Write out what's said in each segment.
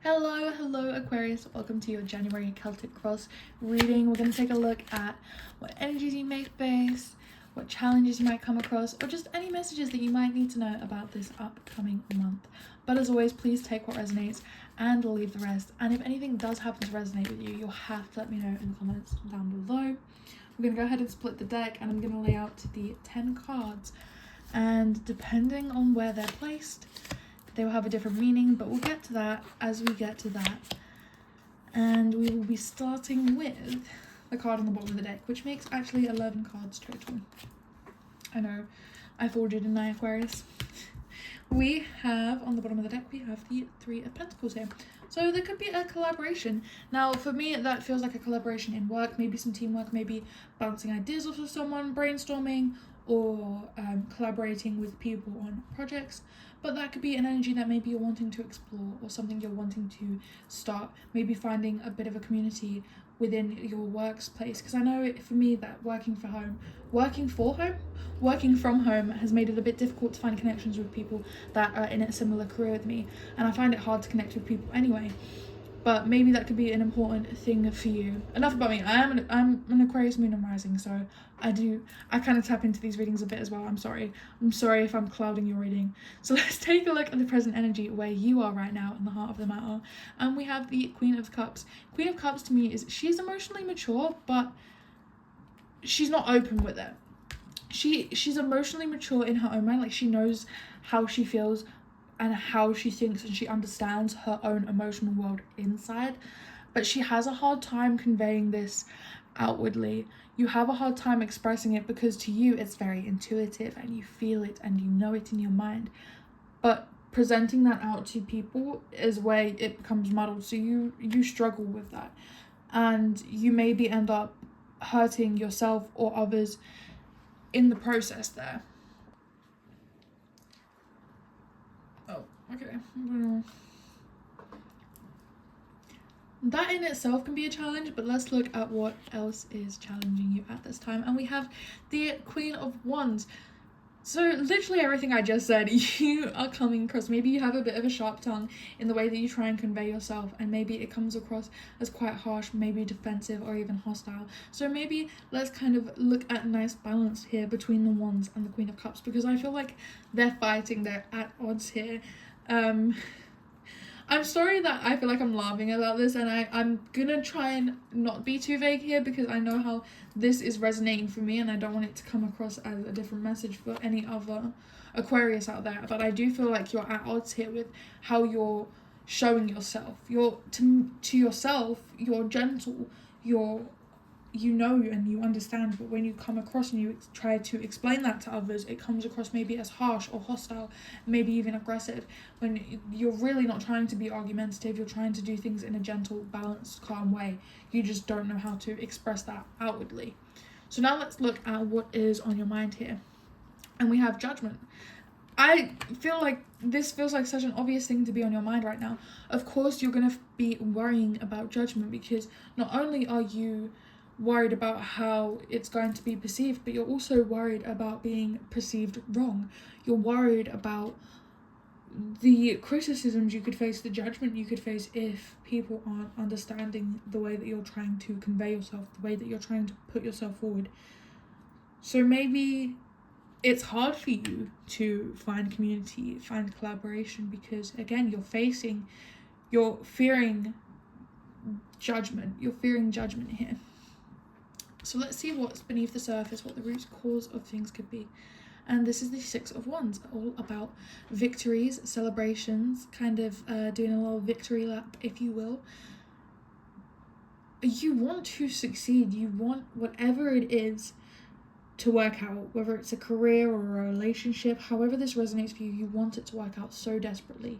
Hello Aquarius, welcome to your January Celtic Cross reading. We're going to take a look at what energies you may face, what challenges you might come across, or just any messages that you might need to know about this upcoming month. But as always, please take what resonates and leave the rest. And if anything does happen to resonate with you, you'll have to let me know in the comments down below. We're going to go ahead and split the deck, and I'm going to lay out the 10 cards. And depending on where they're placed, they will have a different meaning, but we'll get to that as we get to that. And we will be starting with the card on the bottom of the deck, which makes actually 11 cards total. I know, I fooled you, didn't I, Aquarius? We have, on the bottom of the deck, we have the Three of Pentacles here. So there could be a collaboration. Now, for me, that feels like a collaboration in work, maybe some teamwork, maybe bouncing ideas off of someone, brainstorming, or collaborating with people on projects. But that could be an energy that maybe you're wanting to explore, or something you're wanting to start, maybe finding a bit of a community within your workplace. Because I know for me that working from home has made it a bit difficult to find connections with people that are in a similar career with me, and I find it hard to connect with people anyway. But maybe that could be an important thing for you. Enough about me. I'm an Aquarius moon and rising, so I kind of tap into these readings a bit as well. I'm sorry if I'm clouding your reading. So let's take a look at the present energy where you are right now in the heart of the matter. And we have the Queen of Cups. Queen of Cups to me is, she's emotionally mature, but she's not open with it. She's emotionally mature in her own mind. Like, she knows how she feels and how she thinks, and she understands her own emotional world inside, but she has a hard time conveying this outwardly. You have a hard time expressing it because to you it's very intuitive and you feel it and you know it in your mind, but presenting that out to people is where it becomes muddled. So you struggle with that, and you maybe end up hurting yourself or others in the process there. Okay. That in itself can be a challenge, but let's look at what else is challenging you at this time. And we have the Queen of Wands. So literally everything I just said, you are coming across. Maybe you have a bit of a sharp tongue in the way that you try and convey yourself, and maybe it comes across as quite harsh, maybe defensive or even hostile. So maybe let's kind of look at a nice balance here between the Wands and the Queen of Cups, because I feel like they're fighting, they're at odds here. I'm sorry that I feel like I'm laughing about this, and I'm gonna try and not be too vague here, because I know how this is resonating for me and I don't want it to come across as a different message for any other Aquarius out there. But I do feel like you're at odds here with how you're showing yourself. You're to yourself, you're gentle, you know and you understand, but when you come across and you try to explain that to others, it comes across maybe as harsh or hostile, maybe even aggressive, when you're really not trying to be argumentative. You're trying to do things in a gentle, balanced, calm way. You just don't know how to express that outwardly. So now let's look at what is on your mind here. And we have Judgment. I feel like this feels like such an obvious thing to be on your mind right now. Of course you're going to be worrying about judgment, because not only are you worried about how it's going to be perceived, but you're also worried about being perceived wrong. You're worried about the criticisms you could face, the judgment you could face if people aren't understanding the way that you're trying to convey yourself, the way that you're trying to put yourself forward. So maybe it's hard for you to find community, find collaboration, because again, you're fearing judgment. You're fearing judgment here. So let's see what's beneath the surface, what the root cause of things could be. And this is the Six of Wands, all about victories, celebrations, kind of doing a little victory lap, if you will. You want to succeed. You want whatever it is to work out, whether it's a career or a relationship, however this resonates for you, you want it to work out so desperately.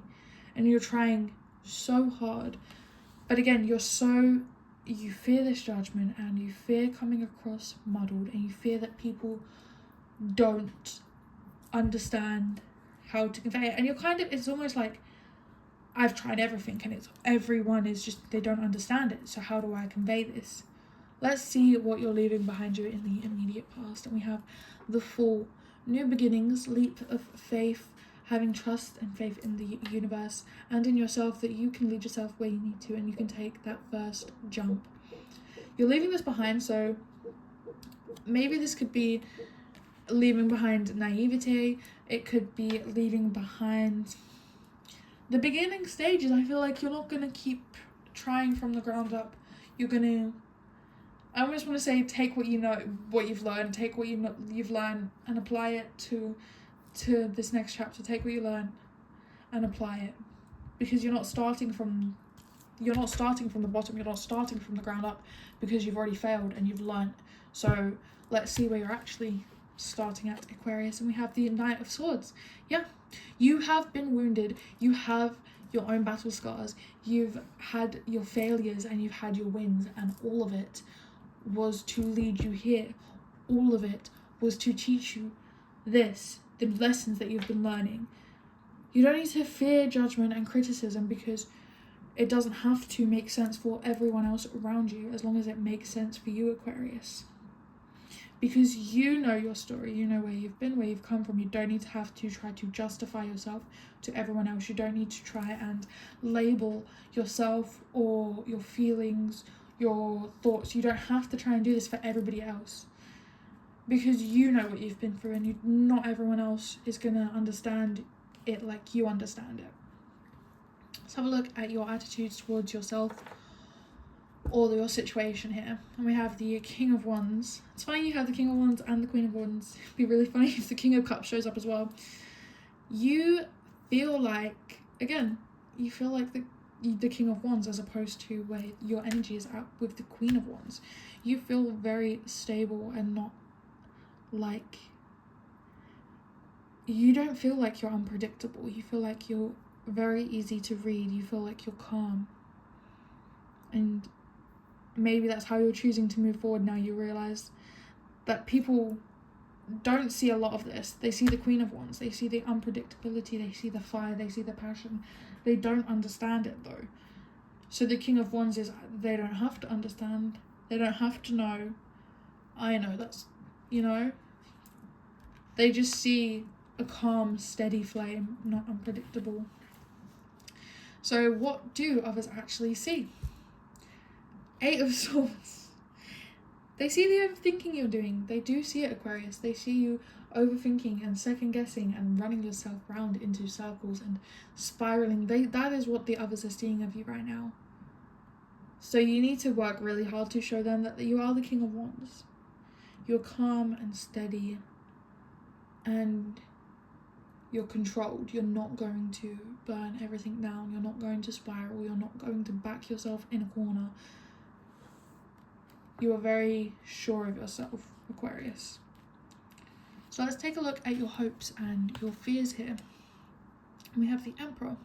And you're trying so hard. But again, you fear this judgment, and you fear coming across muddled, and you fear that people don't understand how to convey it. And it's almost like, I've tried everything and everyone is just, they don't understand it. So how do I convey this? Let's see what you're leaving behind you in the immediate past. And we have the Fool. New beginnings, leap of faith, having trust and faith in the universe and in yourself that you can lead yourself where you need to, and you can take that first jump. You're leaving this behind, so maybe this could be leaving behind naivete. It could be leaving behind the beginning stages. I feel like you're not going to keep trying from the ground up. You're going to, I almost want to say, take what you know, what you've learned, take what you've learned and apply it to this next chapter. Take what you learn and apply it, because you're not starting from the bottom. You're not starting from the ground up, because you've already failed and you've learned. So let's see where you're actually starting at, Aquarius. And we have the Knight of Swords. Yeah, you have been wounded. You have your own battle scars. You've had your failures and you've had your wins, and all of it was to lead you here. All of it was to teach you this, the lessons that you've been learning. You don't need to fear judgment and criticism, because it doesn't have to make sense for everyone else around you, as long as it makes sense for you, Aquarius. Because you know your story, you know where you've been, where you've come from. You don't need to have to try to justify yourself to everyone else. You don't need to try and label yourself or your feelings, your thoughts. You don't have to try and do this for everybody else, because you know what you've been through, and not everyone else is going to understand it like you understand it. Let's have a look at your attitudes towards yourself or your situation here. And we have the King of Wands. It's funny you have the King of Wands and the Queen of Wands. It'd be really funny if the King of Cups shows up as well. You feel like, again, you feel like the King of Wands, as opposed to where your energy is at with the Queen of Wands. You feel very stable and not like, you don't feel like you're unpredictable. You feel like you're very easy to read. You feel like you're calm, and maybe that's how you're choosing to move forward. Now you realize that people don't see a lot of this. They see the Queen of Wands, they see the unpredictability, they see the fire, they see the passion. They don't understand it though. So the King of Wands is, they don't have to understand, they don't have to know. I know that's, they just see a calm, steady flame, not unpredictable. So what do others actually see? Eight of Swords. They see the overthinking you're doing. They do see it, Aquarius. They see you overthinking and second guessing and running yourself round into circles and spiraling. That is what the others are seeing of you right now. So you need to work really hard to show them that you are the King of Wands. You're calm and steady, and you're controlled. You're not going to burn everything down. You're not going to spiral. You're not going to back yourself in a corner. You are very sure of yourself, Aquarius. So let's take a look at your hopes and your fears here. We have the Emperor.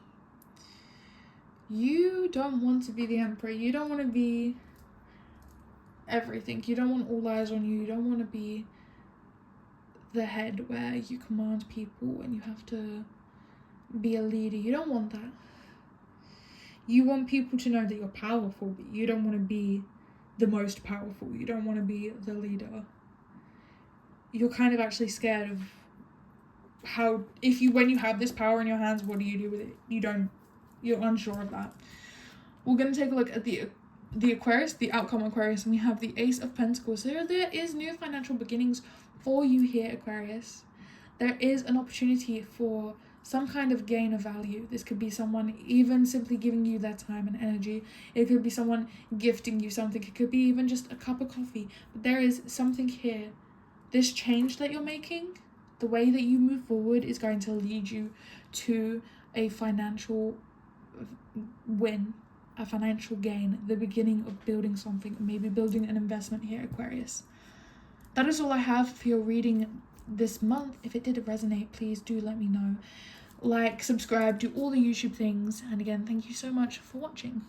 You don't want to be the Emperor. You don't want to be everything. You don't want all eyes on you. You don't want to be the head where you command people and you have to be a leader. You don't want that. You want people to know that you're powerful, but you don't want to be the most powerful. You don't want to be the leader. You're kind of actually scared of how, when you have this power in your hands, what do you do with it? You're unsure of that. We're going to take a look at the Aquarius, the outcome Aquarius, and we have the Ace of Pentacles. So there is new financial beginnings for you here, Aquarius. There is an opportunity for some kind of gain of value. This could be someone even simply giving you their time and energy. It could be someone gifting you something. It could be even just a cup of coffee. But there is something here. This change that you're making, the way that you move forward, is going to lead you to a financial win, a financial gain, the beginning of building something, maybe building an investment here, Aquarius. That is all I have for your reading this month. If it did resonate, please do let me know. Like, subscribe, do all the YouTube things. And again, thank you so much for watching.